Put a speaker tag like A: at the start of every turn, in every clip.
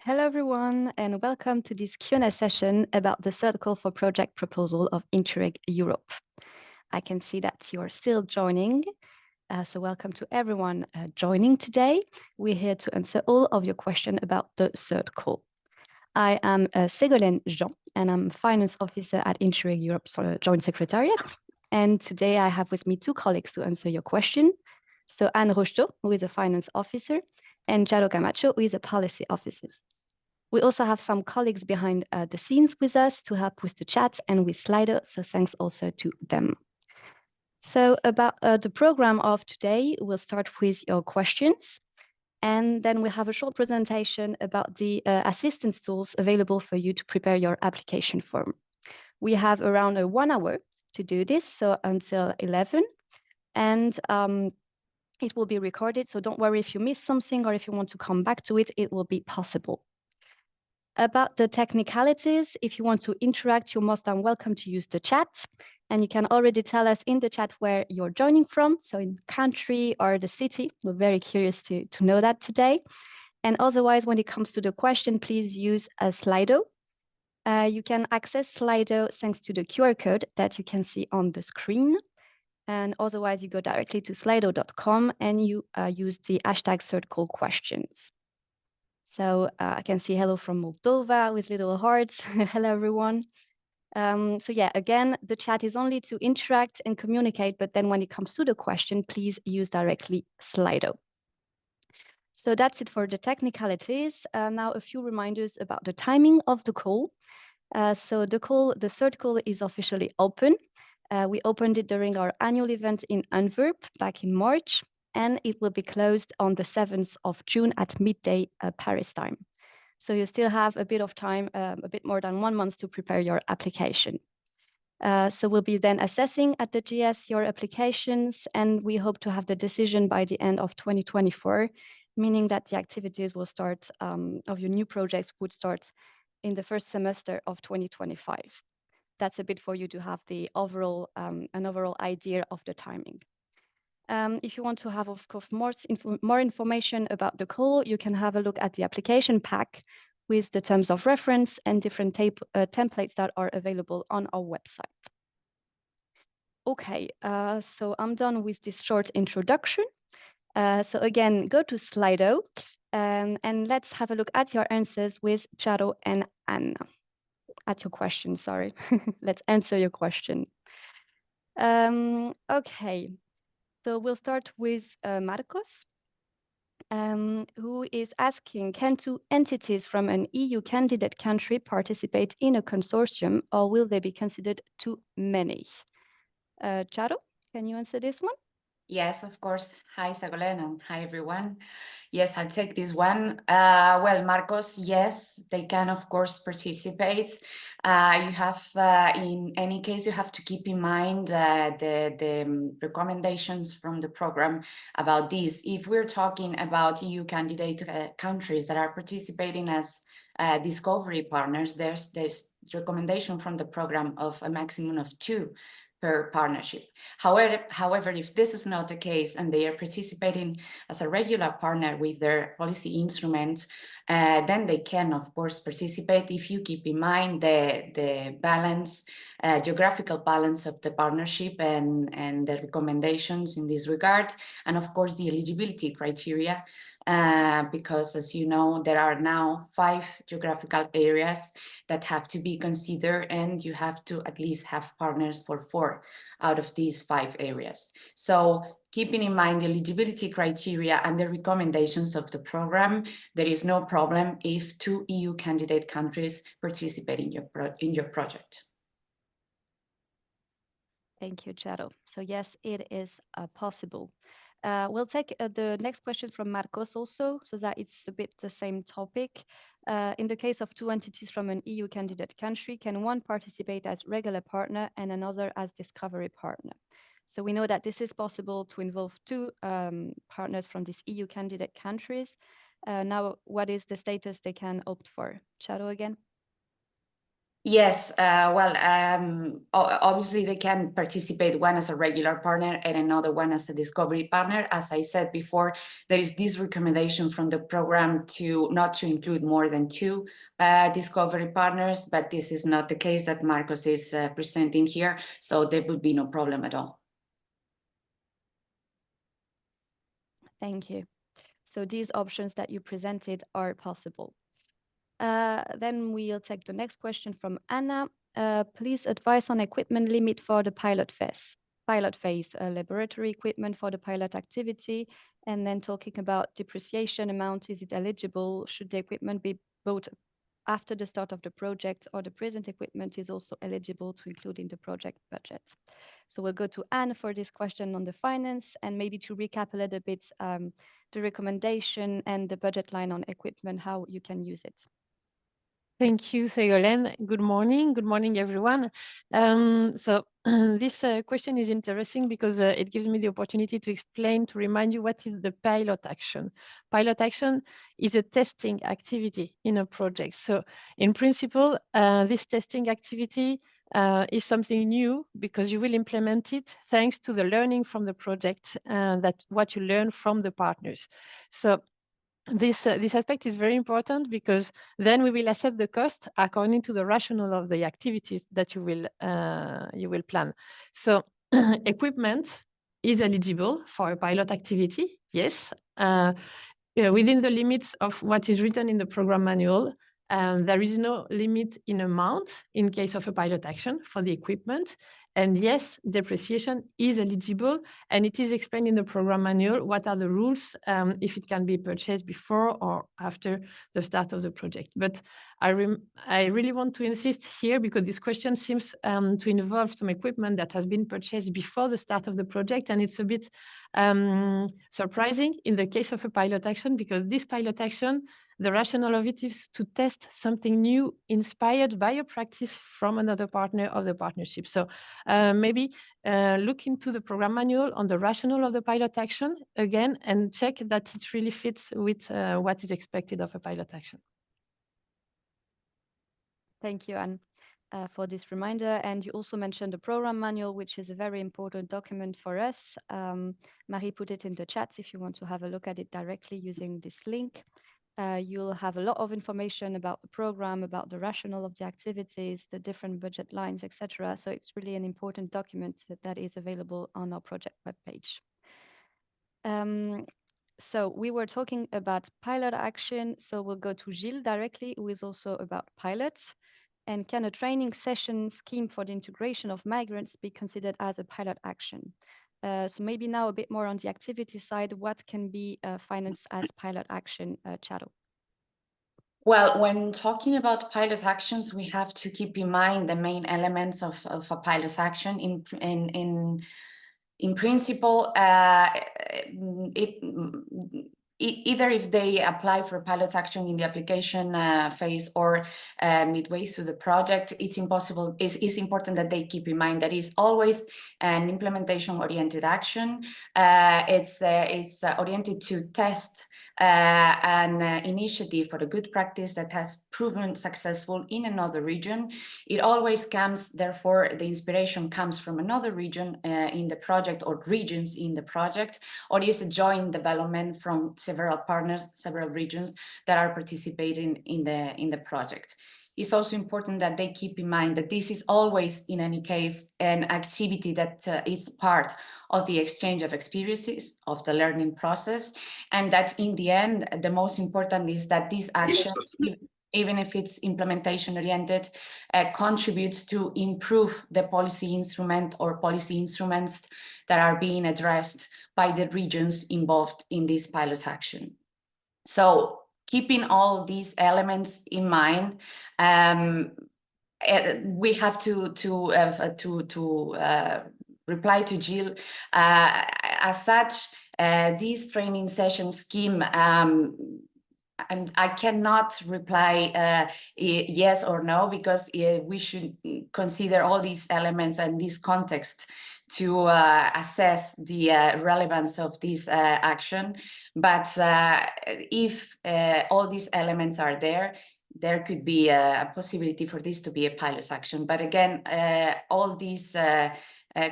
A: Hello, everyone, and welcome to this Q&A session about the third call for project proposal of Interreg Europe. I can see that you're still joining, so welcome to everyone joining today. We're here to answer all of your questions about the third call. I am Ségolène Jean, and I'm Finance Officer at Interreg Europe Joint Secretariat. And today I have with me two colleagues to answer your question. So Anne Rocheteau, who is a Finance Officer, and Jaro Camacho, who is a Policy Officer. We also have some colleagues behind the scenes with us to help with the chat and with Slido, so thanks also to them. So about the program of today, we'll start with your questions, and then we have a short presentation about the assistance tools available for you to prepare your application form. We have around 1 hour to do this, so until 11, and it will be recorded, so don't worry if you miss something or if you want to come back to it, it will be possible. About the technicalities, if you want to interact, you're most welcome to use the chat. And you can already tell us in the chat where you're joining from, so in country or the city. We're very curious to know that today. And otherwise, when it comes to the question, please use a Slido. You can access Slido thanks to the QR code that you can see on the screen. And otherwise, you go directly to slido.com and you use the hashtag third call questions. So I can see hello from Moldova with little hearts. Hello, everyone. So yeah, again, the chat is only to interact and communicate, but then when it comes to the question, please use directly Slido. So that's it for the technicalities. Now a few reminders about the timing of the call. So the third call is officially open. We opened it during our annual event in Antwerp back in March, and it will be closed on the 7th of June at midday Paris time. So you still have a bit of time, a bit more than 1 month to prepare your application. So we'll be then assessing at the GS your applications, and we hope to have the decision by the end of 2024, meaning that the activities will start, of your new projects would start in the first semester of 2025. That's a bit for you to have the overall, an overall idea of the timing. If you want to have, of course, more information about the call, you can have a look at the application pack with the terms of reference and different templates that are available on our website. Okay, so I'm done with this short introduction. So again, go to Slido and let's have a look at your answers with Jaro and Anna. At your question, sorry. Let's answer your question. Okay, so we'll start with Marcos, who is asking, can two entities from an EU candidate country participate in a consortium, or will they be considered too many? Charo, can you answer this one?
B: Yes, of course. Hi, Ségolène, and hi, everyone. Yes, I'll take this one. Well, Marcos, yes, they can, of course, participate. You have, in any case, you have to keep in mind the recommendations from the program about this. If we're talking about EU candidate countries that are participating as discovery partners, there's recommendation from the program of a maximum of 2 per partnership. However, if this is not the case and they are participating as a regular partner with their policy instruments, then they can, of course, participate if you keep in mind the balance, geographical balance of the partnership and the recommendations in this regard, and of course the eligibility criteria, because as you know, there are now 5 geographical areas that have to be considered, and you have to at least have partners for 4 out of these 5 areas. So keeping in mind the eligibility criteria and the recommendations of the program, there is no problem if 2 EU candidate countries participate in your project.
A: Thank you, Charo. So yes, it is possible. We'll take the next question from Marcos also, so that it's a bit the same topic. In the case of 2 entities from an EU candidate country, can one participate as regular partner and another as discovery partner? So we know that this is possible to involve 2 partners from these EU candidate countries. Now, what is the status they can opt for? Charo again?
B: Yes, obviously they can participate, one as a regular partner and another one as a discovery partner. As I said before, there is this recommendation from the program to not to include more than 2 discovery partners, but this is not the case that Marcos is presenting here, so there would be no problem at all.
A: Thank you. So these options that you presented are possible. Then we'll take the next question from Anna. Please advise on equipment limit for the pilot phase, laboratory equipment for the pilot activity, and then talking about depreciation amount. Is it eligible? Should the equipment be bought after the start of the project, or the present equipment is also eligible to include in the project budget? So we'll go to Anne for this question on the finance, and maybe to recap a little bit the recommendation and the budget line on equipment, how you can use it.
C: Thank you, Ségolène. Good morning, everyone. So this question is interesting because it gives me the opportunity to explain, to remind you what is the pilot action. Pilot action is a testing activity in a project. So in principle, this testing activity is something new because you will implement it thanks to the learning from the project, that what you learn from the partners. So this aspect is very important because then we will assess the cost according to the rationale of the activities that you will plan. So equipment is eligible for a pilot activity, yes, within the limits of what is written in the program manual. There is no limit in amount in case of a pilot action for the equipment. And yes, depreciation is eligible, and it is explained in the program manual what are the rules if it can be purchased before or after the start of the project. But I really want to insist here because this question seems to involve some equipment that has been purchased before the start of the project, and it's a bit surprising in the case of a pilot action, because this pilot action, the rationale of it is to test something new inspired by a practice from another partner of the partnership. So maybe look into the program manual on the rationale of the pilot action again and check that it really fits with what is expected of a pilot action.
A: Thank you, Anne, for this reminder. And you also mentioned the program manual, which is a very important document for us. Marie put it in the chat if you want to have a look at it directly using this link. You'll have a lot of information about the program, about the rationale of the activities, the different budget lines, etc. So it's really an important document that is available on our project webpage. So we were talking about pilot action. So we'll go to Gilles directly, who is also about pilots. And can a training session scheme for the integration of migrants be considered as a pilot action? So maybe now a bit more on the activity side, what can be financed as pilot action, Chado?
B: Well, when talking about pilot actions, we have to keep in mind the main elements of a pilot action. In principle, either if they apply for pilot action in the application phase or midway through the project, it's important that they keep in mind that it's always an implementation-oriented action. It's oriented to test an initiative for a good practice that has proven successful in another region. It always comes, therefore, the inspiration comes from another region in the project or regions in the project, or is a joint development from several partners, several regions that are participating in the project. It's also important that they keep in mind that this is always, in any case, an activity that is part of the exchange of experiences, of the learning process, and that in the end, the most important is that this action, even if it's implementation oriented, contributes to improve the policy instrument or policy instruments that are being addressed by the regions involved in this pilot action. So keeping all these elements in mind, we have to reply to Gilles. As such, this training session scheme, I cannot reply yes or no, because we should consider all these elements and this context to assess the relevance of this action. But if all these elements are there, there could be a possibility for this to be a pilot action. But again, all these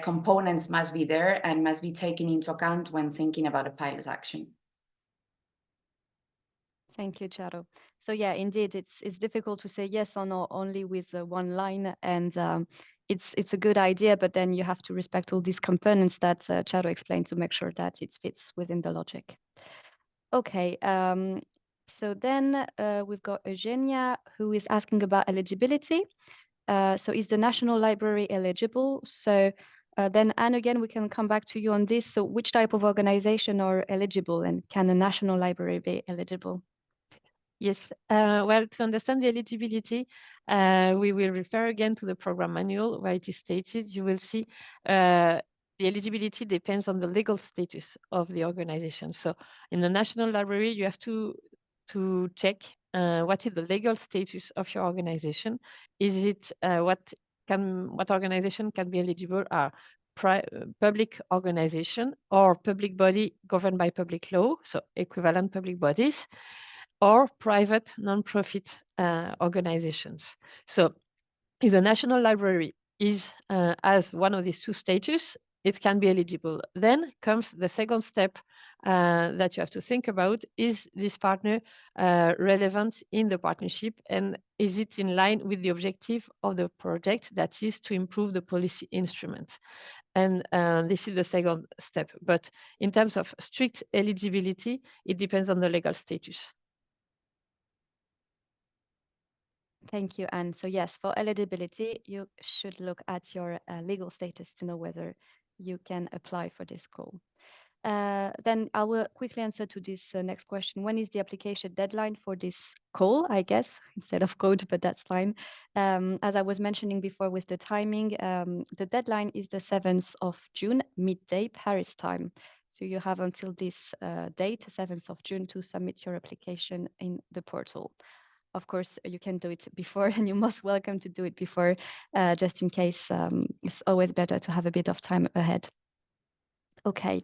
B: components must be there and must be taken into account when thinking about a pilot action.
A: Thank you, Charo. So yeah, indeed, it's difficult to say yes or no only with one line, and it's a good idea, but then you have to respect all these components that Charo explained to make sure that it fits within the logic. Okay, so then we've got Eugenia who is asking about eligibility. So is the National Library eligible? So then, Anne, again, we can come back to you on this. So which type of organization are eligible, and can a National Library be eligible?
C: Yes, well, to understand the eligibility, we will refer again to the program manual where it is stated. You will see the eligibility depends on the legal status of the organization. So in the National Library, you have to check what is the legal status of your organization. Is it what organization can be eligible are public organization or public body governed by public law, so equivalent public bodies, or private non-profit organizations. So if the National Library is as one of these two status, it can be eligible. Then comes the second step that you have to think about. Is this partner relevant in the partnership, and is it in line with the objective of the project, that is to improve the policy instrument? And this is the second step. But in terms of strict eligibility, it depends on the legal status.
A: Thank you, Anne. So yes, for eligibility, you should look at your legal status to know whether you can apply for this call. Then I will quickly answer to this next question. When is the application deadline for this call, I guess, instead of code, but that's fine. As I was mentioning before with the timing, the deadline is the 7th of June, midday, Paris time. So you have until this date, 7th of June, to submit your application in the portal. Of course, you can do it before, and you're most welcome to do it before, just in case. It's always better to have a bit of time ahead. Okay,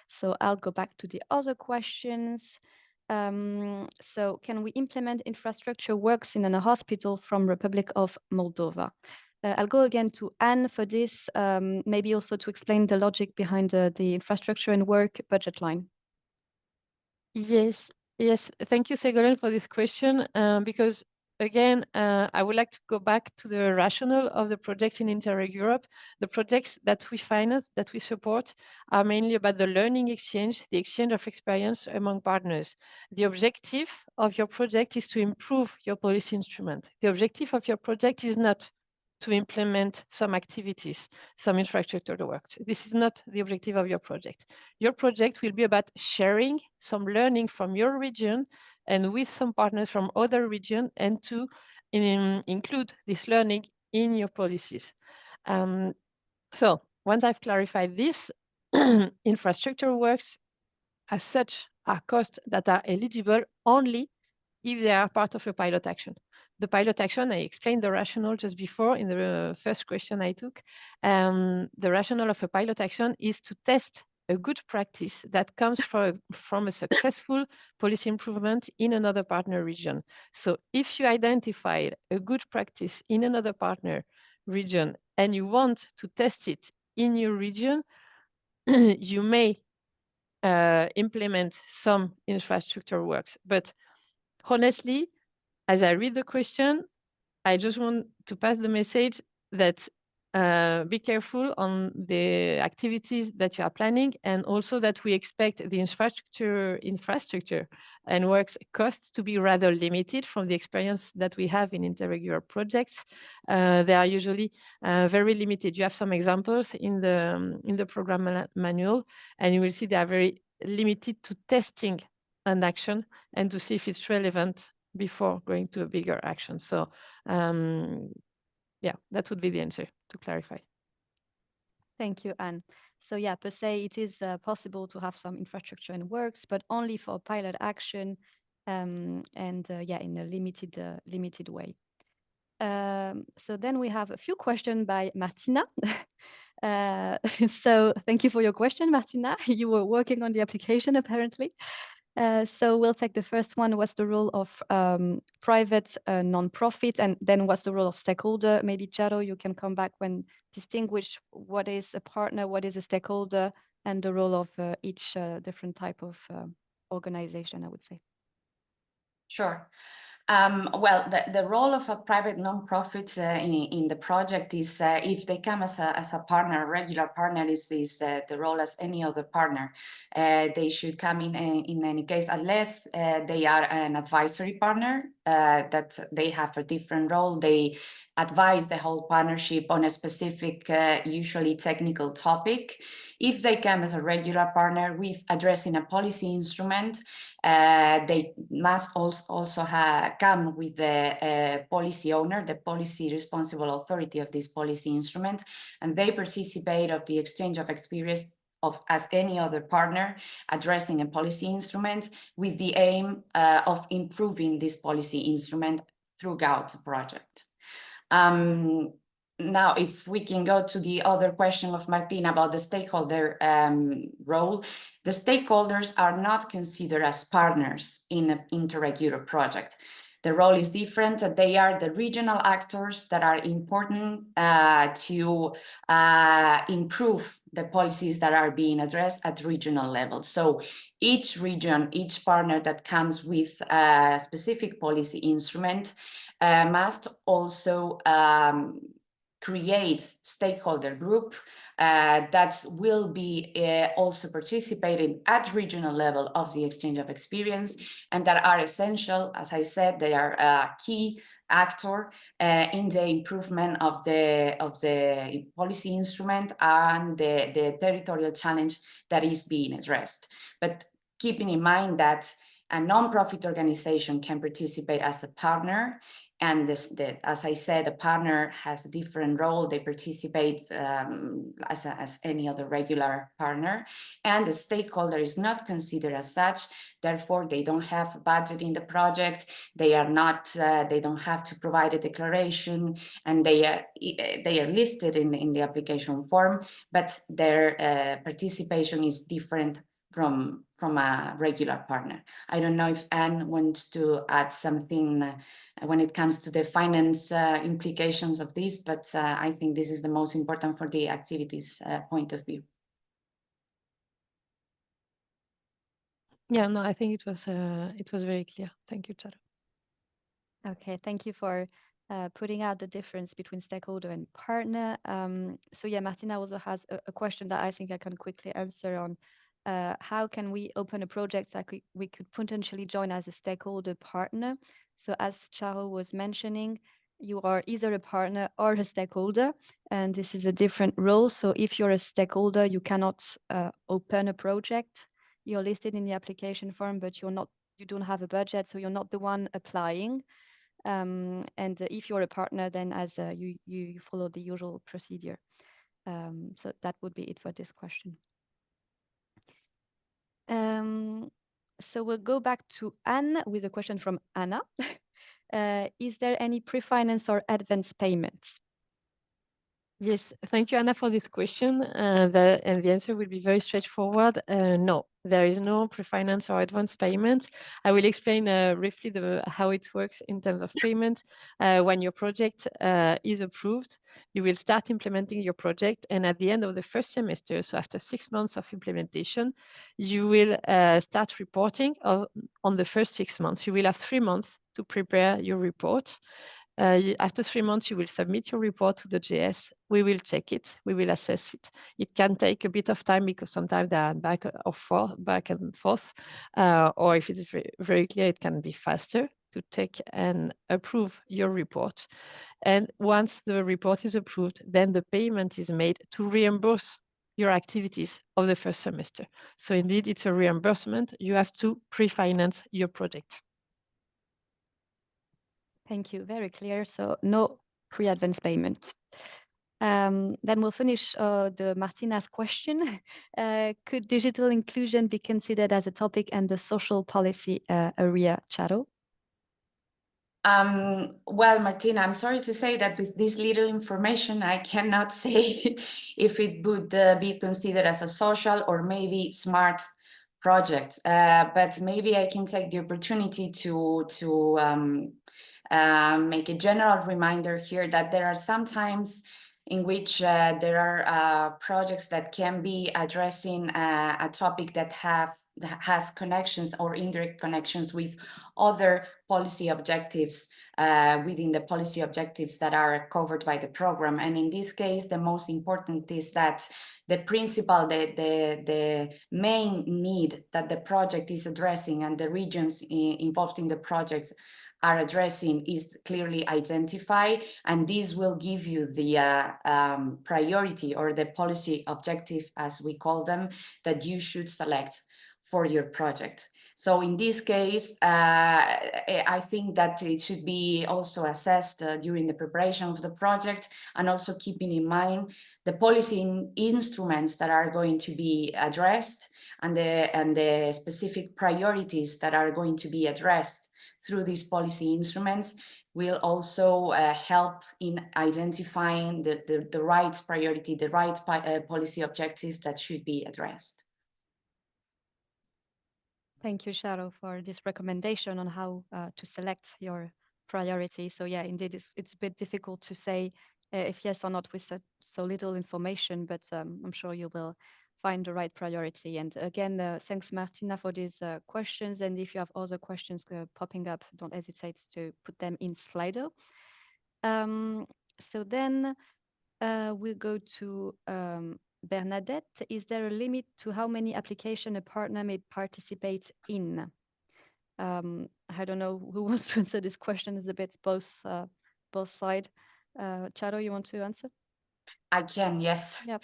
A: so I'll go back to the other questions. So can we implement infrastructure works in a hospital from Republic of Moldova? I'll go again to Anne for this, maybe also to explain the logic behind the infrastructure and work budget line.
C: Yes, yes. Thank you, Ségolène, for this question, because again, I would like to go back to the rationale of the projects in Interreg Europe. The projects that we finance, that we support, are mainly about the learning exchange, the exchange of experience among partners. The objective of your project is to improve your policy instrument. The objective of your project is not to implement some activities, some infrastructure works. This is not the objective of your project. Your project will be about sharing some learning from your region and with some partners from other regions, and to include this learning in your policies. So once I've clarified this, infrastructure works as such are costs that are eligible only if they are part of a pilot action. The pilot action, I explained the rationale just before in the first question I took. The rationale of a pilot action is to test a good practice that comes from a successful policy improvement in another partner region. So if you identified a good practice in another partner region and you want to test it in your region, you may implement some infrastructure works. But honestly, as I read the question, I just want to pass the message that be careful on the activities that you are planning, and also that we expect the infrastructure and works costs to be rather limited from the experience that we have in Interreg Europe projects. They are usually very limited. You have some examples in the program manual, and you will see they are very limited to testing an action and to see if it's relevant before going to a bigger action. So yeah, that would be the answer, to clarify.
A: Thank you, Anne. So yeah, per se, it is possible to have some infrastructure and works, but only for pilot action, and yeah, in a limited way. So then we have a few questions by Martina. So thank you for your question, Martina. You were working on the application apparently. So we'll take the first one. What's the role of private non-profit, and then what's the role of stakeholder? Maybe Charo, you can come back when distinguish what is a partner, what is a stakeholder, and the role of each different type of organization, I would say.
B: Sure. Well, the role of a private nonprofit in the project is if they come as a partner, a regular partner, is the role as any other partner. They should come in any case, unless they are an advisory partner, that they have a different role. They advise the whole partnership on a specific, usually technical topic. If they come as a regular partner with addressing a policy instrument, they must also come with the policy owner, the policy responsible authority of this policy instrument, and they participate of the exchange of experience as any other partner addressing a policy instrument with the aim of improving this policy instrument throughout the project. Now, if we can go to the other question of Martin about the stakeholder role, the stakeholders are not considered as partners in an Interreg Europe project. The role is different. They are the regional actors that are important to improve the policies that are being addressed at regional level. So each region, each partner that comes with a specific policy instrument must also create stakeholder group that will be also participating at regional level of the exchange of experience, and that are essential. As I said, they are a key actor in the improvement of the policy instrument and the territorial challenge that is being addressed. But keeping in mind that a non-profit organization can participate as a partner, and as I said, a partner has a different role. They participate as any other regular partner, and the stakeholder is not considered as such. Therefore, they don't have a budget in the project. They are not. They don't have to provide a declaration, and they are listed in the application form, but their participation is different from a regular partner. I don't know if Anne wants to add something when it comes to the finance implications of this, but I think this is the most important for the activities point of view.
C: Yeah, no, I think it was very clear. Thank you, Charo.
A: Okay, thank you for putting out the difference between stakeholder and partner. So yeah, Martina also has a question that I think I can quickly answer on. How can we open a project that we could potentially join as a stakeholder partner? So as Charo was mentioning, you are either a partner or a stakeholder, and this is a different role. So if you're a stakeholder, you cannot open a project. You're listed in the application form, but you don't have a budget, so you're not the one applying. And if you're a partner, then as you follow the usual procedure. So that would be it for this question. So we'll go back to Anne with a question from Anna. Is there any pre-finance or advance payments?
C: Yes, thank you, Anna, for this question. And the answer will be very straightforward. No, there is no pre-finance or advance payment. I will explain briefly how it works in terms of payment. When your project is approved, you will start implementing your project. And at the end of the first semester, so after 6 months of implementation, you will start reporting on the first 6 months. You will have 3 months to prepare your report. After 3 months, you will submit your report to the JS. We will check it. We will assess it. It can take a bit of time because sometimes they are back and forth. Or if it's very clear, it can be faster to take and approve your report. And once the report is approved, then the payment is made to reimburse your activities of the first semester. So indeed, it's a reimbursement. You have to pre-finance your project.
A: Thank you. Very clear. So no pre-advance payment. Then we'll finish the Martina's question. Could digital inclusion be considered as a topic in the social policy area, Charo?
B: Well, Martina, I'm sorry to say that with this little information, I cannot say if it would be considered as a social or maybe smart project. But maybe I can take the opportunity to make a general reminder here that there are some times in which there are projects that can be addressing a topic that has connections or indirect connections with other policy objectives within the policy objectives that are covered by the program. And in this case, the most important is that the principal, the main need that the project is addressing and the regions involved in the project are addressing is clearly identified, and this will give you the priority or the policy objective, as we call them, that you should select for your project. So in this case, I think that it should be also assessed during the preparation of the project, and also keeping in mind the policy instruments that are going to be addressed and the specific priorities that are going to be addressed through these policy instruments will also help in identifying the right priority, the right policy objective that should be addressed.
A: Thank you, Sharo, for this recommendation on how to select your priority. So yeah, indeed, it's a bit difficult to say if yes or not with so little information, but I'm sure you will find the right priority. And again, thanks, Martina, for these questions. And if you have other questions popping up, don't hesitate to put them in Slido. So then we'll go to Bernadette. Is there a limit to how many applications a partner may participate in? I don't know who wants to answer this question. Is a bit both sides. Charo, you want to answer?
B: I can, yes.
A: Yep.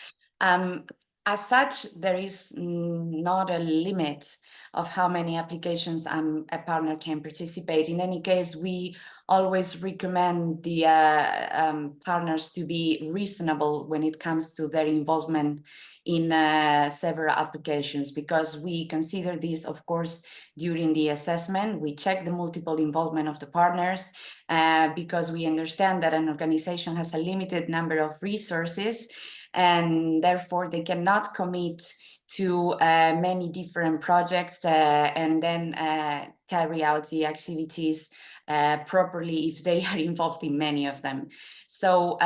B: As such, there is not a limit of how many applications a partner can participate. In any case, we always recommend the partners to be reasonable when it comes to their involvement in several applications, because we consider this, of course, during the assessment. We check the multiple involvement of the partners because we understand that an organization has a limited number of resources, and therefore they cannot commit to many different projects and then carry out the activities properly if they are involved in many of them. So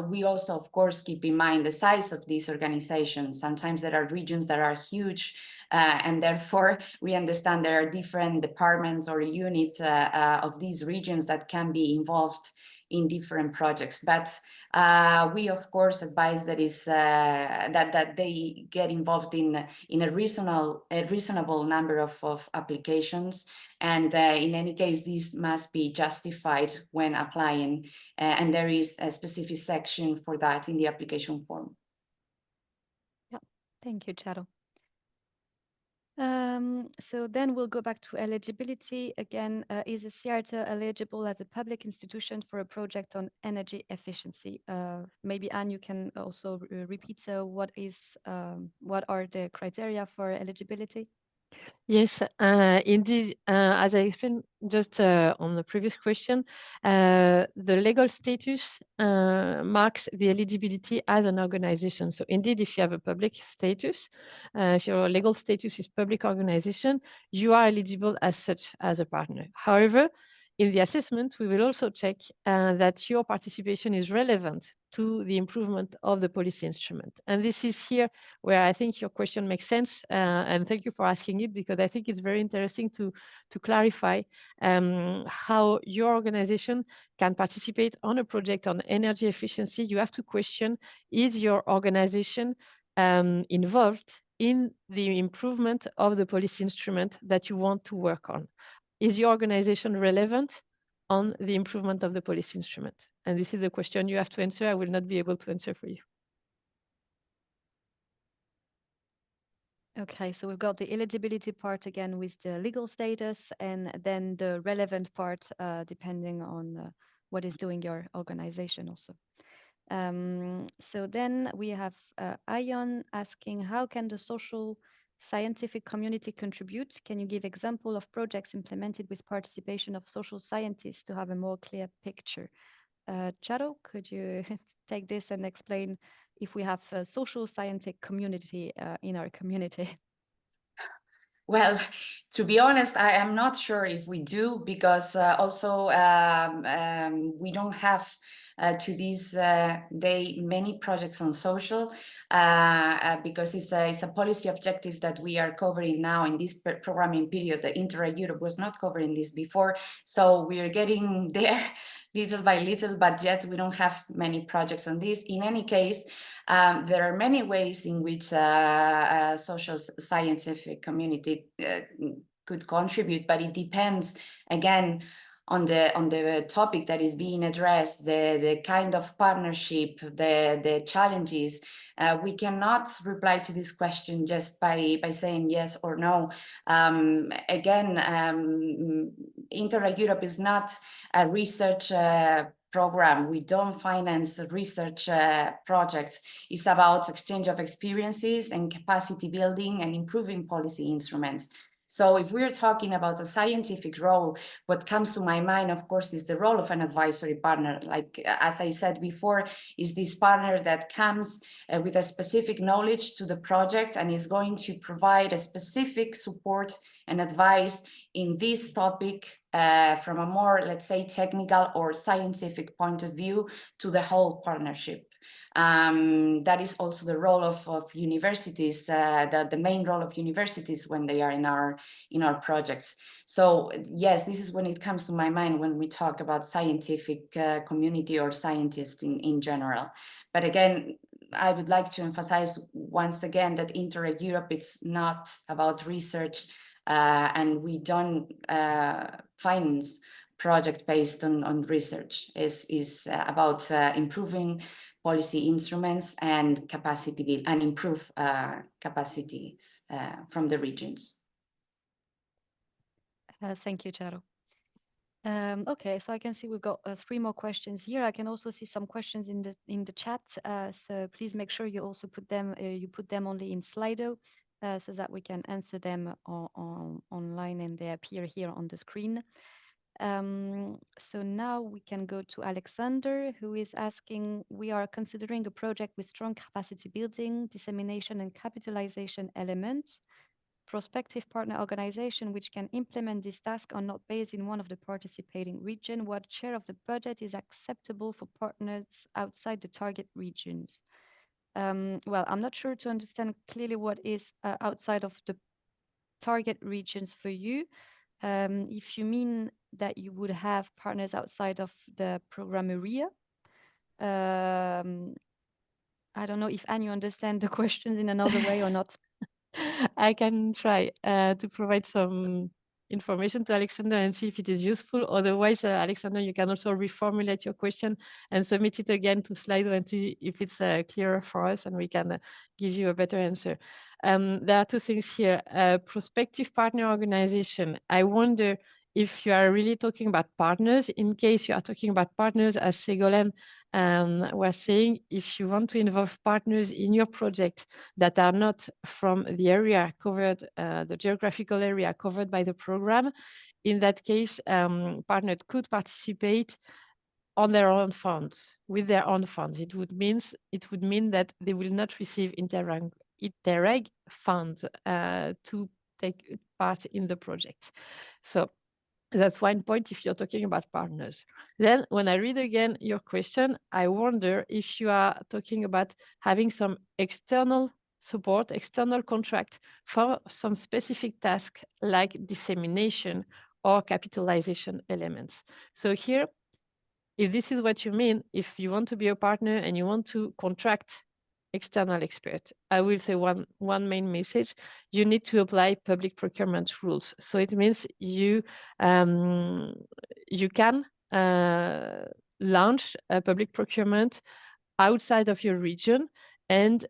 B: we also, of course, keep in mind the size of these organizations. Sometimes there are regions that are huge, and therefore we understand there are different departments or units of these regions that can be involved in different projects. But we, of course, advise that is that they get involved in a reasonable number of applications, and in any case, this must be justified when applying, and there is a specific section for that in the application form.
A: Yeah, thank you, Charo. So then we'll go back to eligibility again. Is a CRTA eligible as a public institution for a project on energy efficiency? Maybe Anne, you can also repeat. So what are the criteria for eligibility?
C: Yes, indeed. As I explained just on the previous question, the legal status marks the eligibility as an organization. So indeed, if you have a public status, if your legal status is public organization, you are eligible as such as a partner. However, in the assessment, we will also check that your participation is relevant to the improvement of the policy instrument. And this is here where I think your question makes sense. And thank you for asking it, because I think it's very interesting to clarify how your organization can participate on a project on energy efficiency. You have to question, is your organization involved in the improvement of the policy instrument that you want to work on? Is your organization relevant on the improvement of the policy instrument? And this is the question you have to answer. I will not be able to answer for you.
A: Okay, so we've got the eligibility part again with the legal status, and then the relevant part depending on what is doing your organization also. So then we have Ion asking, how can the social scientific community contribute? Can you give example of projects implemented with participation of social scientists to have a more clear picture? Charo, could you take this and explain if we have a social scientific community in our community?
B: Well, to be honest, I am not sure if we do, because also we don't have to this day many projects on social, because it's a policy objective that we are covering now in this programming period. The Interreg Europe was not covering this before, so we are getting there little by little, but yet we don't have many projects on this. In any case, there are many ways in which social scientific community could contribute, but it depends again on the topic that is being addressed, the kind of partnership, the challenges. We cannot reply to this question just by saying yes or no. Again, Interreg Europe is not a research program. We don't finance research projects. It's about exchange of experiences and capacity building and improving policy instruments. So if we're talking about a scientific role, what comes to my mind, of course, is the role of an advisory partner. Like, as I said before, is this partner that comes with a specific knowledge to the project and is going to provide a specific support and advice in this topic from a more, let's say, technical or scientific point of view to the whole partnership. That is also the role of universities, the main role of universities when they are in our projects. So yes, this is when it comes to my mind when we talk about scientific community or scientists in general. But again, I would like to emphasize once again that Interreg Europe, it's not about research, and we don't finance project based on research. Is about improving policy instruments and capacity build and improve capacities from the regions.
A: Thank you, Charo. Okay, so I can see we've got 3 more questions here. I can also see some questions in the chat. So please make sure you also put them only in Slido, so that we can answer them online and they appear here on the screen. So now we can go to Alexander, who is asking, we are considering a project with strong capacity building, dissemination and capitalization elements. Prospective partner organization which can implement this task are not based in one of the participating region. What share of the budget is acceptable for partners outside the target regions? Well, I'm not sure to understand clearly what is outside of the target regions for you. If you mean that you would have partners outside of the program area, I don't know if Anne, you understand the questions in another way or not.
C: I can try to provide some information to Alexander and see if it is useful. Otherwise, Alexander, you can also reformulate your question and submit it again to Slido and see if it's clearer for us and we can give you a better answer. There are 2 things here. Prospective partner organization. I wonder if you are really talking about partners. In case you are talking about partners, as Ségolène was saying, if you want to involve partners in your project that are not from the area covered, the geographical area covered by the program, in that case, partners could participate on their own funds, with their own funds. It would mean that they will not receive Interreg funds to take part in the project. So that's one point if you're talking about partners. Then when I read again your question, I wonder if you are talking about having some external support, external contract for some specific task like dissemination or capitalization elements. So here, if this is what you mean, if you want to be a partner and you want to contract external expert, I will say one main message: you need to apply public procurement rules. So it means you can launch a public procurement outside of your region and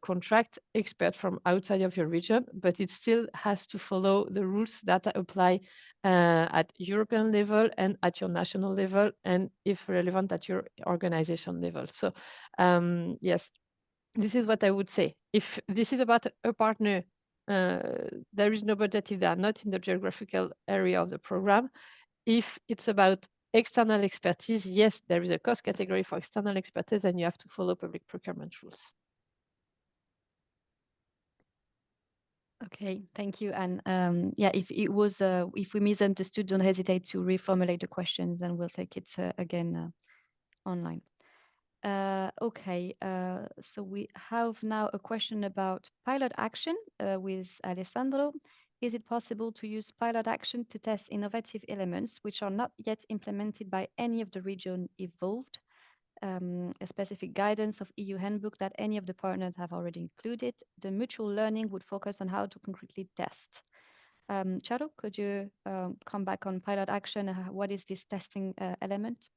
C: contract expert from outside of your region, but it still has to follow the rules that apply at European level and at your national level, and if relevant at your organization level. So yes, this is what I would say. If this is about a partner, there is no budget if they are not in the geographical area of the program. If it's about external expertise, yes, there is a cost category for external expertise and you have to follow public procurement rules.
A: Okay, thank you. And yeah, if we misunderstood, don't hesitate to reformulate the questions, and we'll take it again online. Okay, so we have now a question about pilot action with Alessandro. Is it possible to use pilot action to test innovative elements which are not yet implemented by any of the region involved? A specific guidance of EU handbook that any of the partners have already included. The mutual learning would focus on how to concretely test. Charo, could you come back on pilot action? What is this testing element?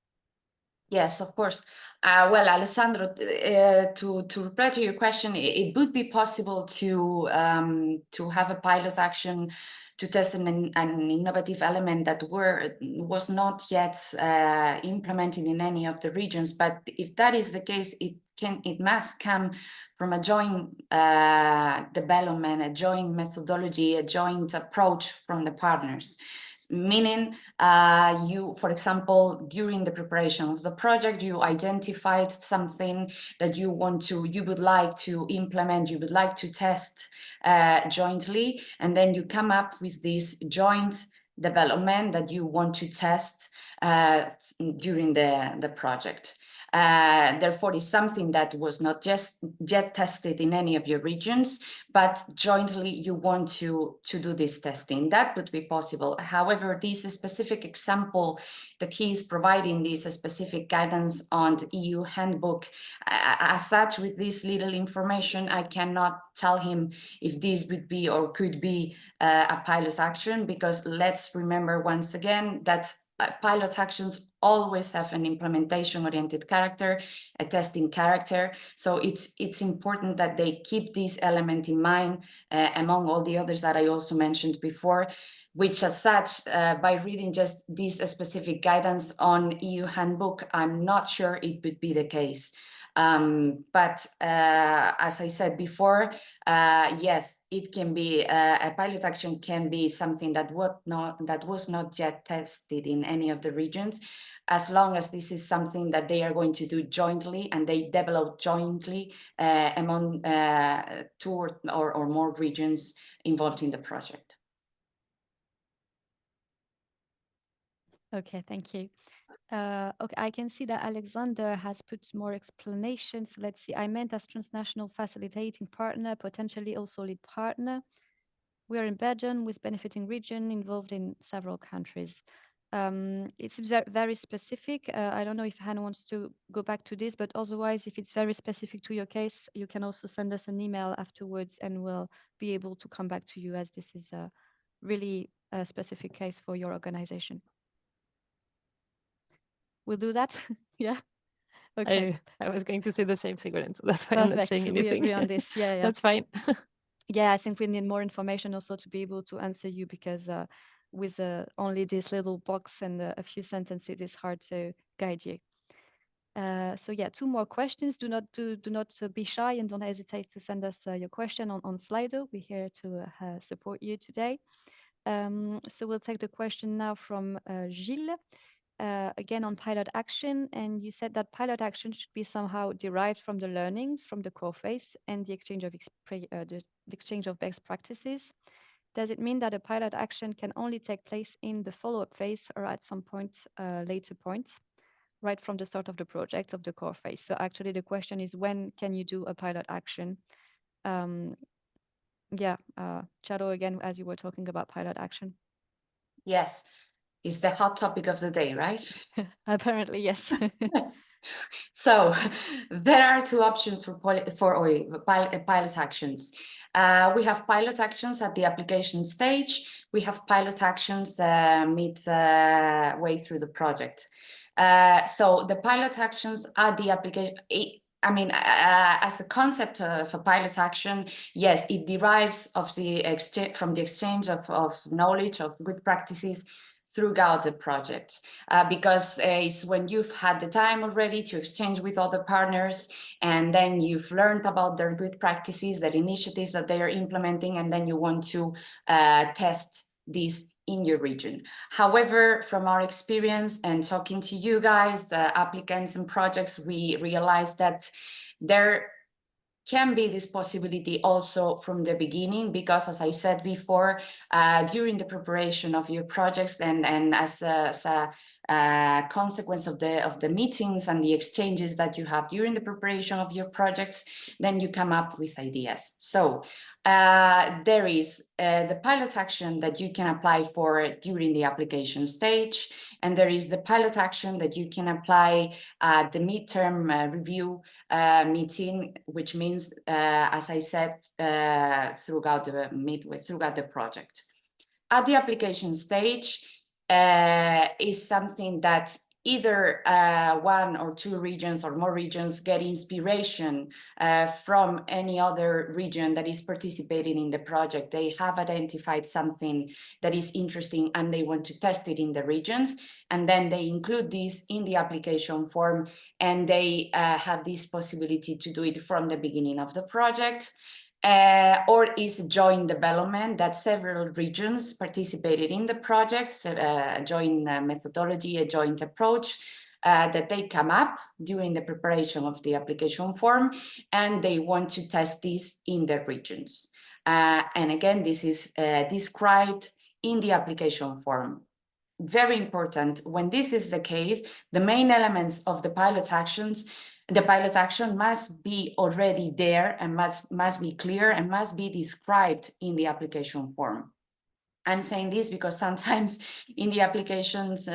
B: Yes, of course. Well, Alessandro, to reply to your question, it would be possible to have a pilot action to test an innovative element that was not yet implemented in any of the regions. But if that is the case, it must come from a joint development, a joint methodology, a joint approach from the partners. Meaning, you, for example, during the preparation of the project, you identified something that you would like to implement, you would like to test jointly, and then you come up with this joint development that you want to test during the project. Therefore, it's something that was not just yet tested in any of your regions, but jointly you want to do this testing. That would be possible. However, this specific example that he is providing, this specific guidance on the EU handbook, as such, with this little information, I cannot tell him if this would be or could be a pilot action, because let's remember once again that pilot actions always have an implementation-oriented character, a testing character. So it's important that they keep this element in mind among all the others that I also mentioned before, which as such, by reading just this specific guidance on EU handbook, I'm not sure it would be the case. But as I said before, yes, it can be a pilot action can be something that was not yet tested in any of the regions, as long as this is something that they are going to do jointly and they develop jointly among 2 or more regions involved in the project.
A: Okay, thank you. Okay, I can see that Alexander has put more explanations. Let's see, I meant as transnational facilitating partner, potentially also lead partner. We are in Belgium with benefiting region involved in several countries. It's very specific. I don't know if Hannah wants to go back to this, but otherwise, if it's very specific to your case, you can also send us an email afterwards and we'll be able to come back to you, as this is a really specific case for your organization. We'll do that. Yeah. Okay.
C: I was going to say the same, Ségolène, so that's why
A: Perfect.
C: I'm not saying anything.
A: We agree on this. Yeah, yeah.
C: That's fine.
A: Yeah, I think we need more information also to be able to answer you, because with only this little box and a few sentences, it's hard to guide you. So yeah, 2 more questions. Do not be shy and don't hesitate to send us your question on Slido. We're here to support you today. So we'll take the question now from Gilles. Again on pilot action, and you said that pilot action should be somehow derived from the learnings from the core phase and the exchange of the exchange of best practices. Does it mean that a pilot action can only take place in the follow-up phase or at some point later point, right from the start of the project of the core phase? So actually the question is, when can you do a pilot action? Yeah, Charo, again, as you were talking about pilot action.
B: Yes, it's the hot topic of the day, right?
A: Apparently, yes.
B: So there are 2 options for pilot actions. We have pilot actions at the application stage. We have pilot actions mid-way through the project. So the pilot actions are the application. I mean, as a concept of a pilot action, yes, it derives from the exchange of knowledge, of good practices throughout the project, because it's when you've had the time already to exchange with other partners, and then you've learned about their good practices, their initiatives that they are implementing, and then you want to test these in your region. However, from our experience and talking to you guys, the applicants and projects, we realized that there can be this possibility also from the beginning, because as I said before, during the preparation of your projects and as a consequence of the meetings and the exchanges that you have during the preparation of your projects, then you come up with ideas. So there is the pilot action that you can apply for during the application stage, and there is the pilot action that you can apply at the midterm review meeting, which means, as I said, throughout the project. At the application stage is something that either one or two regions or more regions get inspiration from any other region that is participating in the project. They have identified something that is interesting and they want to test it in the regions, and then they include this in the application form, and they have this possibility to do it from the beginning of the project. Or is joint development that several regions participated in the projects, a joint methodology, a joint approach that they come up during the preparation of the application form, and they want to test this in their regions. And again, this is described in the application form. Very important, when this is the case, the main elements of the pilot action must be already there and must be clear and must be described in the application form. I'm saying this because sometimes in the applications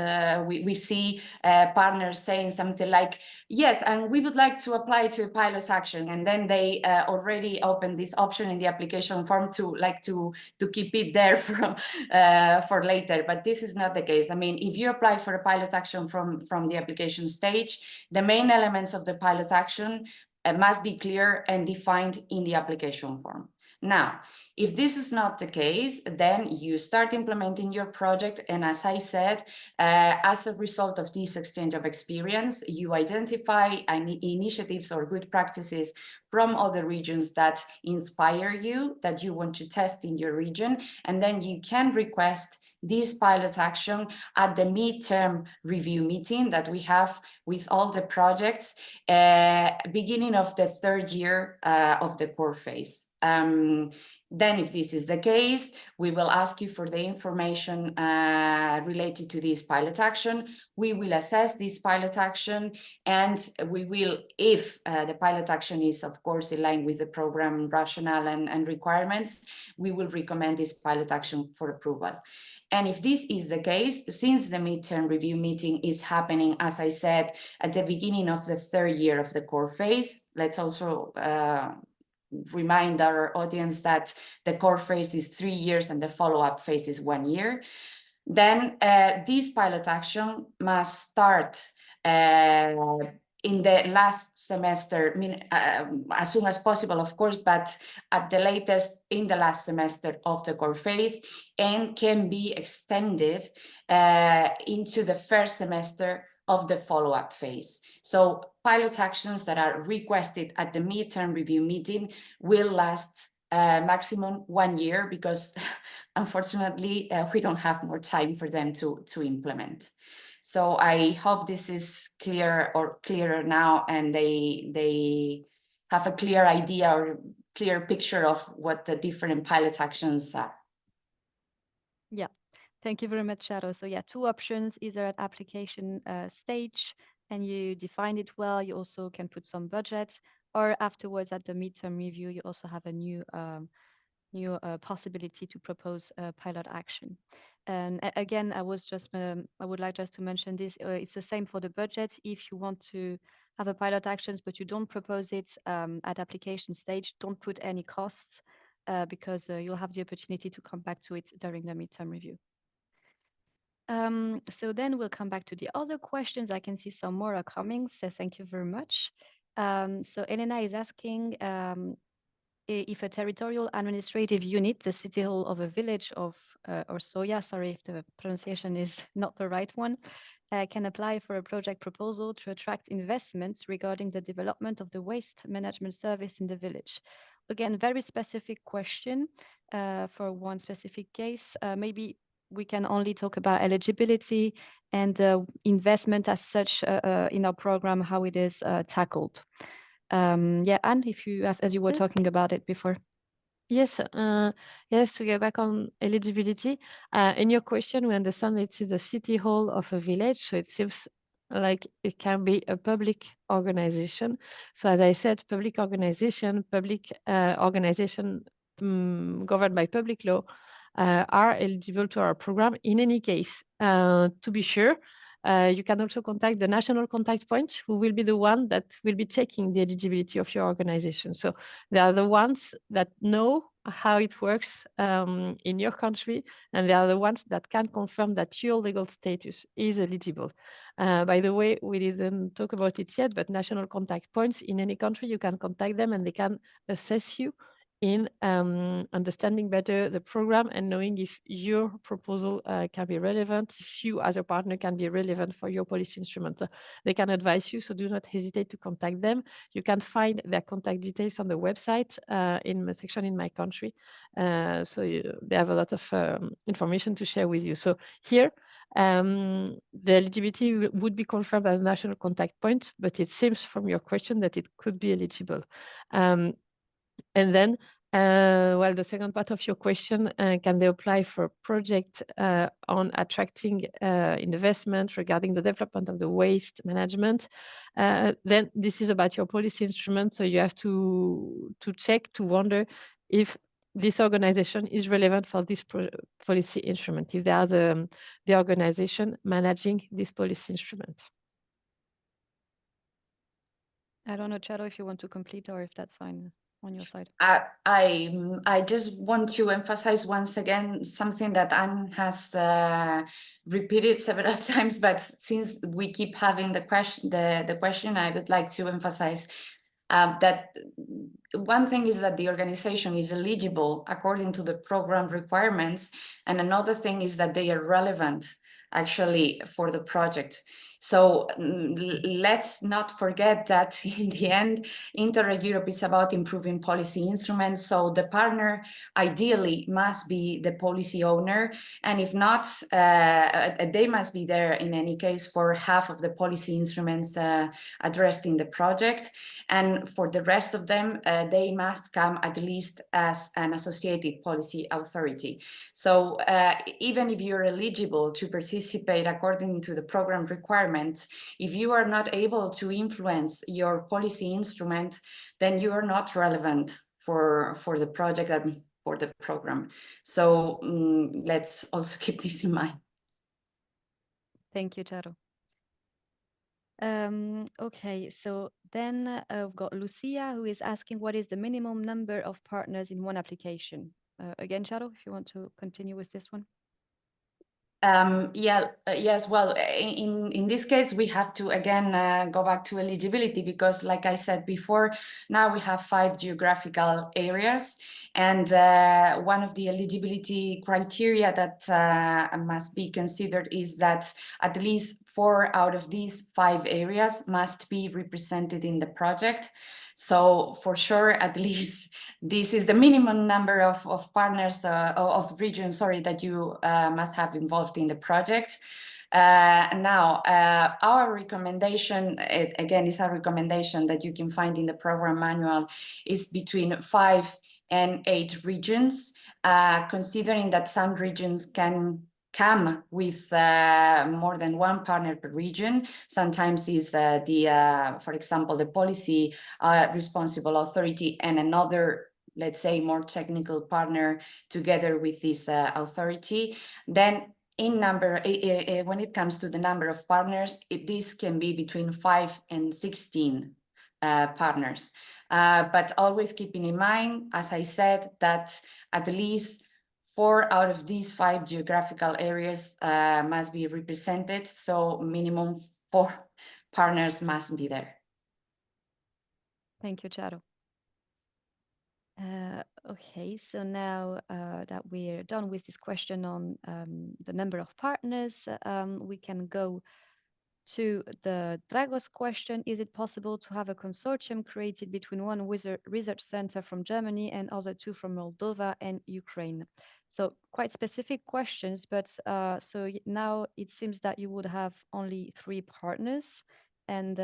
B: we see partners saying something like, yes, and we would like to apply to a pilot action, and then they already open this option in the application form to keep it there for later. But this is not the case. I mean, if you apply for a pilot action from the application stage, the main elements of the pilot action must be clear and defined in the application form. Now, if this is not the case, then you start implementing your project. And as I said, as a result of this exchange of experience, you identify initiatives or good practices from other regions that inspire you, that you want to test in your region. And then you can request this pilot action at the midterm review meeting that we have with all the projects, beginning of the third year of the core phase. Then if this is the case, we will ask you for the information related to this pilot action. We will assess this pilot action, and we will, if the pilot action is of course in line with the program rationale and requirements, we will recommend this pilot action for approval. And if this is the case, since the midterm review meeting is happening, as I said, at the beginning of the third year of the core phase, let's also remind our audience that the core phase is 3 years and the follow-up phase is 1 year, then this pilot action must start in the last semester, as soon as possible, of course, but at the latest in the last semester of the core phase, and can be extended into the first semester of the follow-up phase. So pilot actions that are requested at the midterm review meeting will last maximum 1 year, because unfortunately we don't have more time for them to implement. So I hope this is clear or clearer now, and they have a clear idea or clear picture of what the different pilot actions are.
A: Yeah, thank you very much, Shadow. So yeah, two options, either at application stage and you defined it well, you also can put some budget, or afterwards at the midterm review, you also have a new possibility to propose a pilot action. And again, I would like just to mention this. It's the same for the budget. If you want to have a pilot actions, but you don't propose it at application stage, don't put any costs because you'll have the opportunity to come back to it during the midterm review. So then we'll come back to the other questions. I can see some more are coming, so thank you very much. So Elena is asking, if a territorial administrative unit, the city hall of a village of or Soya, sorry if the pronunciation is not the right one, can apply for a project proposal to attract investments regarding the development of the waste management service in the village. Again, very specific question for one specific case. Maybe we can only talk about eligibility and investment as such in our program, how it is tackled. Yeah, Anne, if you have, as you were
C: Yes.
A: talking about it before.
C: Yes, yes, to get back on eligibility, in your question, we understand it's the city hall of a village, so it seems like it can be a public organization. So as I said, public organization governed by public law are eligible to our program in any case. To be sure, you can also contact the national contact point, who will be the one that will be checking the eligibility of your organization. So they are the ones that know how it works in your country, and they are the ones that can confirm that your legal status is eligible. By the way, we didn't talk about it yet, but national contact points in any country, you can contact them and they can assess you in understanding better the program and knowing if your proposal can be relevant, if you as a partner can be relevant for your policy instrument. They can advise you, so do not hesitate to contact them. You can find their contact details on the website in the section in my country. They have a lot of information to share with you. So here, the eligibility would be confirmed as national contact point, but it seems from your question that it could be eligible. And then, well, the second part of your question, can they apply for a project on attracting investment regarding the development of the waste management? Then this is about your policy instrument, so you have to check, to wonder if this organization is relevant for this policy instrument, if they are the organization managing this policy instrument.
A: I don't know, Charo, if you want to complete or if that's fine on your side.
B: I just want to emphasize once again something that Anne has repeated several times, but since we keep having the question, I would like to emphasize that one thing is that the organization is eligible according to the program requirements, and another thing is that they are relevant actually for the project. So let's not forget that in the end, Interreg Europe is about improving policy instruments. So the partner ideally must be the policy owner. And if not, they must be there in any case for half of the policy instruments addressed in the project. And for the rest of them, they must come at least as an associated policy authority. So even if you're eligible to participate according to the program requirements, if you are not able to influence your policy instrument, then you are not relevant for the project and for the program. So let's also keep this in mind.
A: Thank you, Charo. Okay, so then I've got Lucia, who is asking what is the minimum number of partners in one application? Again, Charo, if you want to continue with this one.
B: Yes, well, in this case, we have to again go back to eligibility because, like I said before, now we have 5 geographical areas, and one of the eligibility criteria that must be considered is that at least 4 out of these 5 areas must be represented in the project. So for sure, at least this is the minimum number of partners, of regions, sorry, that you must have involved in the project. Now, our recommendation, again, is a recommendation that you can find in the program manual, is between 5 and 8 regions, considering that some regions can come with more than one partner per region. Sometimes is for example, the policy responsible authority and another, let's say, more technical partner together with this authority. Then in number, when it comes to the number of partners, this can be between 5 and 16 partners. But always keeping in mind, as I said, that at least 4 out of these 5 geographical areas must be represented. So minimum 4 partners must be there.
A: Thank you, Charo. Okay, so now that we're done with this question on the number of partners, we can go to the Dragos question. Is it possible to have a consortium created between one research center from Germany and other 2 from Moldova and Ukraine? So quite specific questions, but so now it seems that you would have only 3 partners and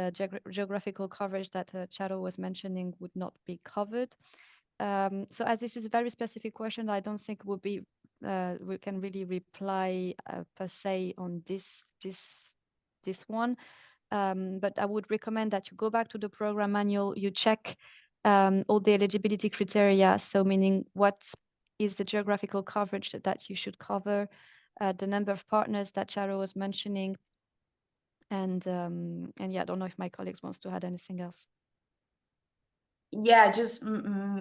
A: geographical coverage that Charo was mentioning would not be covered. So as this is a very specific question, I don't think would be we can really reply per se on this one. But I would recommend that you go back to the program manual, you check all the eligibility criteria. So meaning what is the geographical coverage that you should cover, the number of partners that Charo was mentioning, and yeah, I don't know if my colleagues wants to add anything else.
B: Yeah,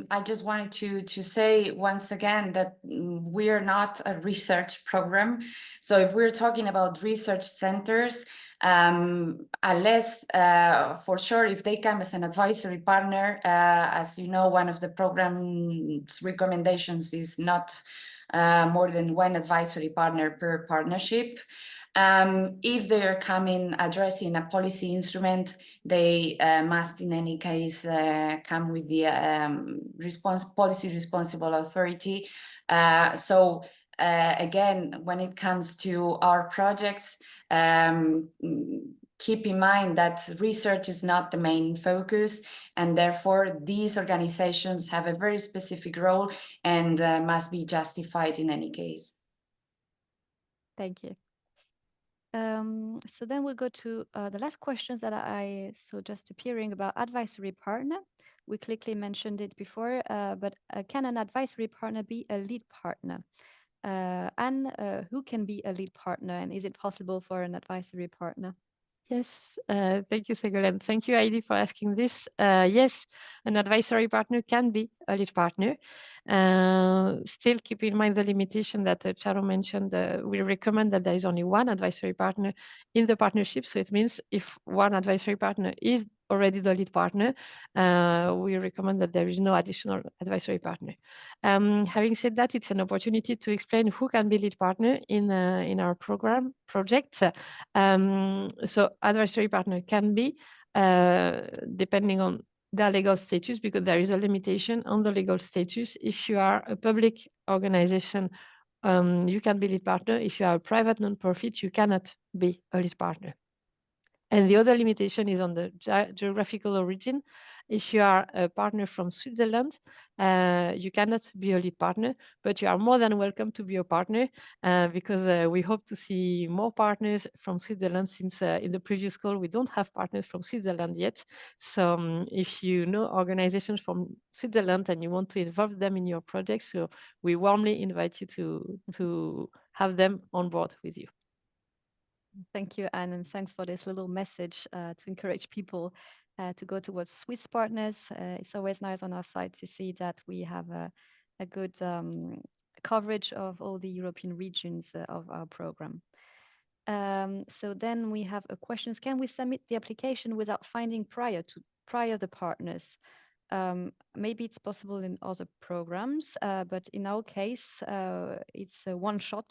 B: I just wanted to say once again that we are not a research program. So if we're talking about research centers, unless for sure if they come as an advisory partner, as you know, one of the program's recommendations is not more than one advisory partner per partnership. If they are coming addressing a policy instrument, they must in any case come with the policy responsible authority. So again, when it comes to our projects, keep in mind that research is not the main focus, and therefore these organizations have a very specific role and must be justified in any case.
A: Thank you. So then we'll go to the last questions that I saw just appearing about advisory partner. We quickly mentioned it before, but can an advisory partner be a lead partner? And who can be a lead partner? And is it possible for an advisory partner?
C: Yes, thank you, Ségolène. Thank you, Heidi, for asking this. Yes, an advisory partner can be a lead partner. Still keep in mind the limitation that Charo mentioned. We recommend that there is only one advisory partner in the partnership. So it means if one advisory partner is already the lead partner, we recommend that there is no additional advisory partner. Having said that, it's an opportunity to explain who can be lead partner in our program projects. So advisory partner can be, depending on their legal status, because there is a limitation on the legal status. If you are a public organization, you can be lead partner. If you are a private non-profit, you cannot be a lead partner. And the other limitation is on the geographical origin. If you are a partner from Switzerland, you cannot be a lead partner, but you are more than welcome to be a partner because we hope to see more partners from Switzerland since in the previous call, we don't have partners from Switzerland yet. So if you know organizations from Switzerland and you want to involve them in your project, so we warmly invite you to have them on board with you.
A: Thank you, Anne, and thanks for this little message to encourage people to go towards Swiss partners. It's always nice on our side to see that we have a good coverage of all the European regions of our program. So then we have a question: can we submit the application without finding prior the partners? Maybe it's possible in other programs, but in our case, it's a one shot.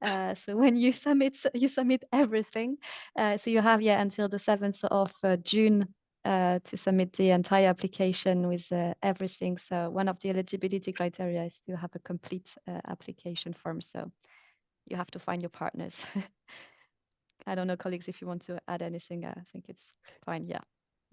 A: So when you submit everything. So you have until the 7th of June to submit the entire application with everything. So one of the eligibility criteria is to have a complete application form. So you have to find your partners. I don't know, colleagues, if you want to add anything. I think it's fine. Yeah.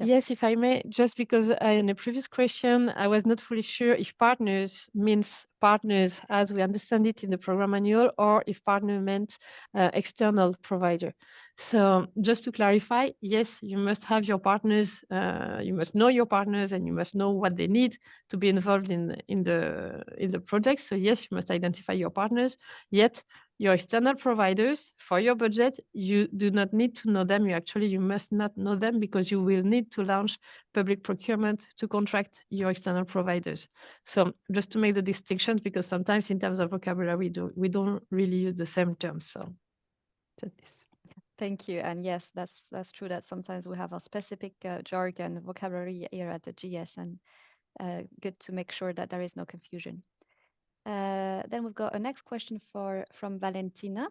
A: Yep.
C: Yes, if I may, just because in a previous question, I was not fully sure if partners means partners as we understand it in the program manual, or if partner meant external provider. So just to clarify, yes, you must have your partners, you must know your partners, and you must know what they need to be involved in the project. So yes, you must identify your partners, yet your external providers for your budget, you do not need to know them. You must not know them because you will need to launch public procurement to contract your external providers. So just to make the distinctions, because sometimes in terms of vocabulary, we don't really use the same terms. So just this.
A: Thank you. And yes, that's true that sometimes we have a specific jargon vocabulary here at the GS, and good to make sure that there is no confusion. Then we've got a next question from Valentina,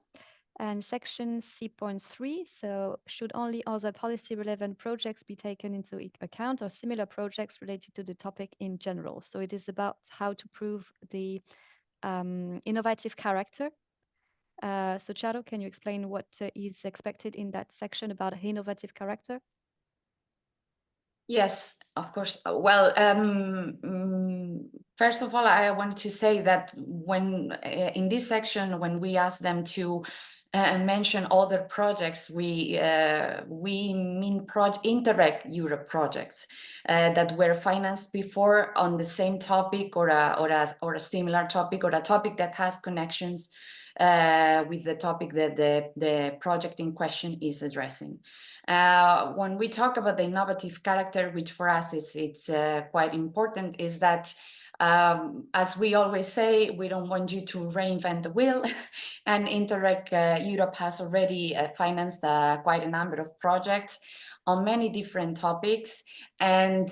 A: and section C.3. So should only other policy relevant projects be taken into account, or similar projects related to the topic in general? So it is about how to prove the innovative character. So Charo, can you explain what is expected in that section about innovative character?
B: Yes, of course. Well, first of all, I wanted to say that when in this section, when we ask them to mention other projects, we mean Interreg Europe projects that were financed before on the same topic or a similar topic or a topic that has connections with the topic that the project in question is addressing. When we talk about the innovative character, which for us it's quite important, is that as we always say, we don't want you to reinvent the wheel. And Interreg Europe has already financed quite a number of projects on many different topics. And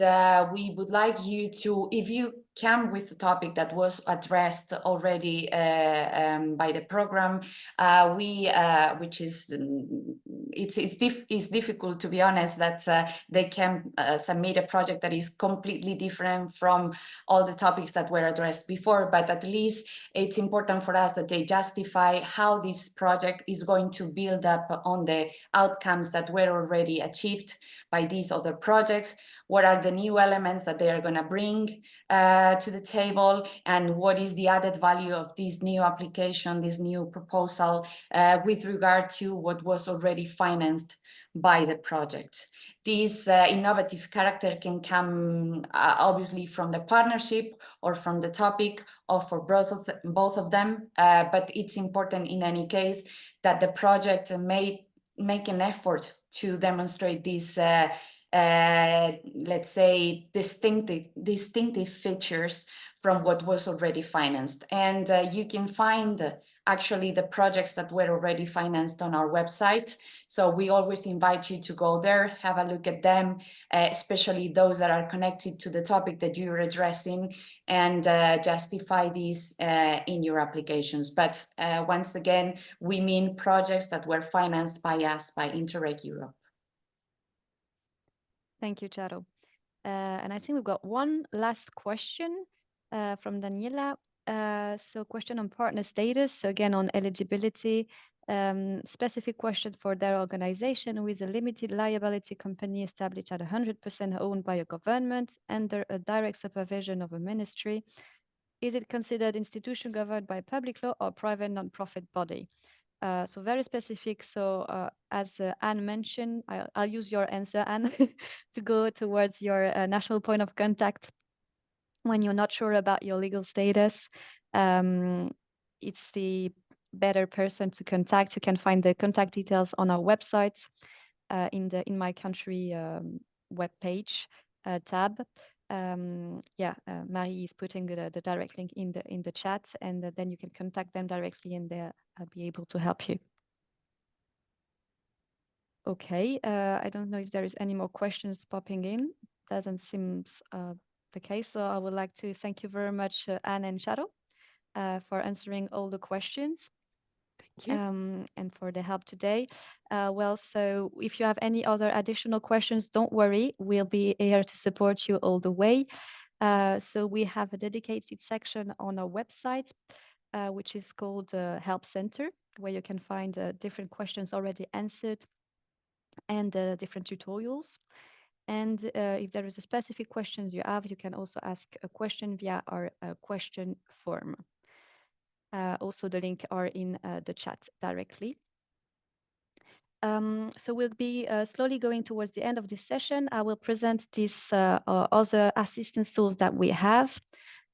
B: we would like you to, if you come with a topic that was addressed already by the program, which is it's difficult, to be honest, that they can submit a project that is completely different from all the topics that were addressed before, but at least it's important for us that they justify how this project is going to build up on the outcomes that were already achieved by these other projects. What are the new elements that they are going to bring to the table, and what is the added value of this new application, this new proposal with regard to what was already financed by the project. This innovative character can come obviously from the partnership or from the topic or for both of them, but it's important in any case that the project make an effort to demonstrate these let's say distinctive features from what was already financed. And you can find actually the projects that were already financed on our website. So we always invite you to go there, have a look at them, especially those that are connected to the topic that you're addressing, and justify these in your applications. But once again, we mean projects that were financed by us, by Interreg Europe.
A: Thank you, Charo. And I think we've got one last question from Daniela. So question on partner status. So again, on eligibility, specific question for their organization who is a limited liability company established at 100% owned by a government under a direct supervision of a ministry. Is it considered institution governed by public law or private non-profit body? So very specific. So as Anne mentioned, I'll use your answer, Anne, to go towards your national point of contact when you're not sure about your legal status. It's the better person to contact. You can find the contact details on our website in my country webpage tab. Marie is putting the direct link in the chat, and then you can contact them directly, and they'll be able to help you. Okay, I don't know if there is any more questions popping in. Doesn't seem the case. So I would like to thank you very much, Anne and Shadow, for answering all the questions.
C: Thank you.
A: And for the help today. So if you have any other additional questions, don't worry, we'll be here to support you all the way. So we have a dedicated section on our website, which is called Help Center, where you can find different questions already answered and different tutorials. And if there is a specific questions you have, you can also ask a question via our question form. Also, the link are in the chat directly. So we'll be slowly going towards the end of this session. I will present these other assistance tools that we have.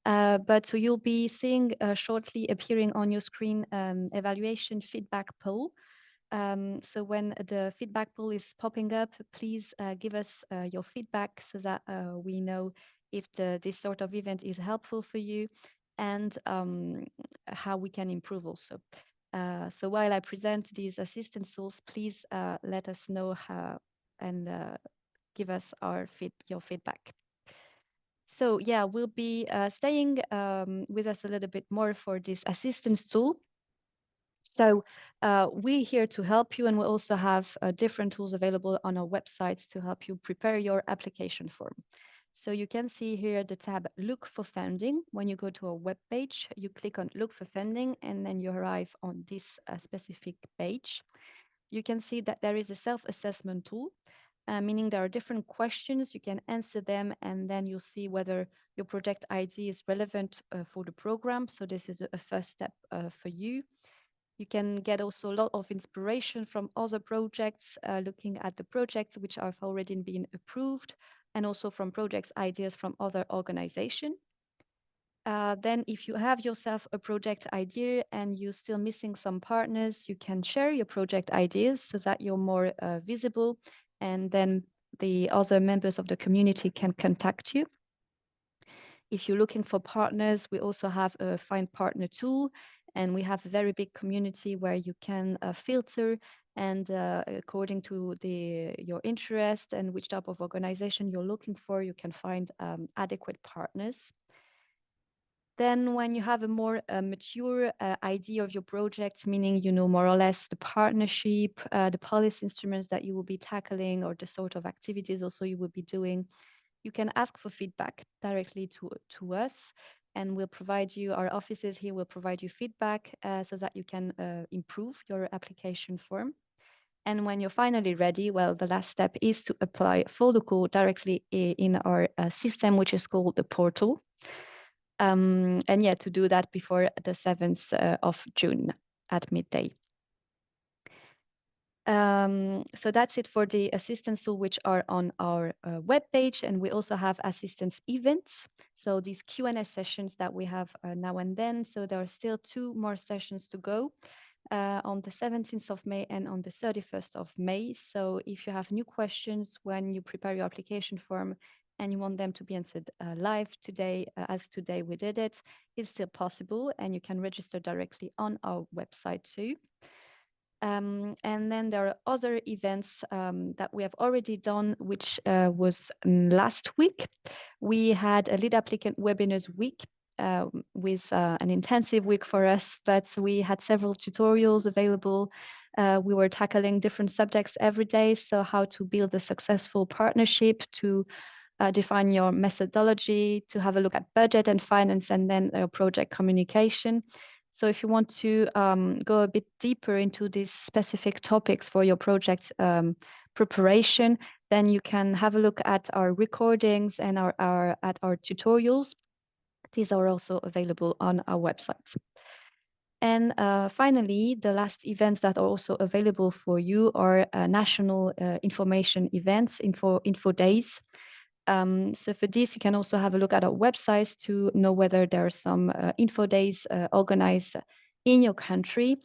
A: But so you'll be seeing shortly appearing on your screen evaluation feedback poll. So when the feedback poll is popping up, please give us your feedback so that we know if this sort of event is helpful for you and how we can improve also. So while I present these assistance tools, please let us know how and give us your feedback. So yeah, we'll be staying with us a little bit more for this assistance tool. So we're here to help you, and we also have different tools available on our websites to help you prepare your application form. So you can see here the tab Look for Funding. When you go to our webpage, you click on Look for Funding, and then you arrive on this specific page. You can see that there is a self-assessment tool. meaning there are different questions. You can answer them, and then you'll see whether your project ID is relevant for the program. So this is a first step for you. You can get also a lot of inspiration from other projects, looking at the projects which have already been approved, and also from projects ideas from other organizations. Then if you have yourself a project idea and you're still missing some partners, you can share your project ideas so that you're more visible, and then the other members of the community can contact you. If you're looking for partners, we also have a Find Partner tool, and we have a very big community where you can filter, and according to your interest and which type of organization you're looking for, you can find adequate partners. Then when you have a more mature idea of your project, meaning you know more or less the partnership, the policy instruments that you will be tackling, or the sort of activities also you will be doing, you can ask for feedback directly to us, and we'll provide you, our offices here will provide you feedback so that you can improve your application form. And when you're finally ready, well, the last step is to apply for the call directly in our system, which is called the portal. And yeah, to do that before the 7th of June at midday. So that's it for the assistance tool, which are on our webpage, and we also have assistance events. So these Q&A sessions that we have now and then. So there are still 2 more sessions to go on the 17th of May and on the 31st of May. So if you have new questions when you prepare your application form and you want them to be answered live today, as today we did it, it's still possible, and you can register directly on our website too. And then there are other events that we have already done, which was last week. We had a lead applicant webinars week with an intensive week for us, but we had several tutorials available. We were tackling different subjects every day. So how to build a successful partnership, to define your methodology, to have a look at budget and finance, and then project communication. So if you want to go a bit deeper into these specific topics for your project preparation, then you can have a look at our recordings and our tutorials. These are also available on our website. And finally, the last events that are also available for you are national information events, info days. So for this, you can also have a look at our websites to know whether there are some info days organized in your country.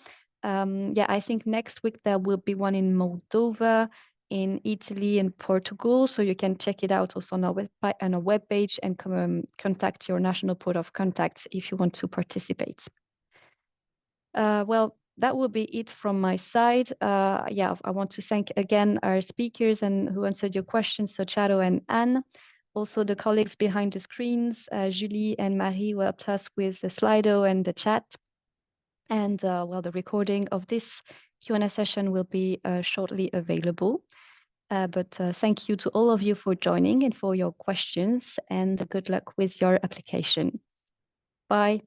A: Yeah, I think next week there will be one in Moldova, in Italy, and Portugal. So you can check it out also on our webpage, and contact your national point of contact if you want to participate. Well, that will be it from my side. Yeah, I want to thank again our speakers and who answered your questions, so Charo and Anne. Also the colleagues behind the screens, Julie and Marie, who helped us with the Slido and the chat. And well, the recording of this Q&A session will be shortly available. But thank you to all of you for joining and for your questions, and good luck with your application. Bye.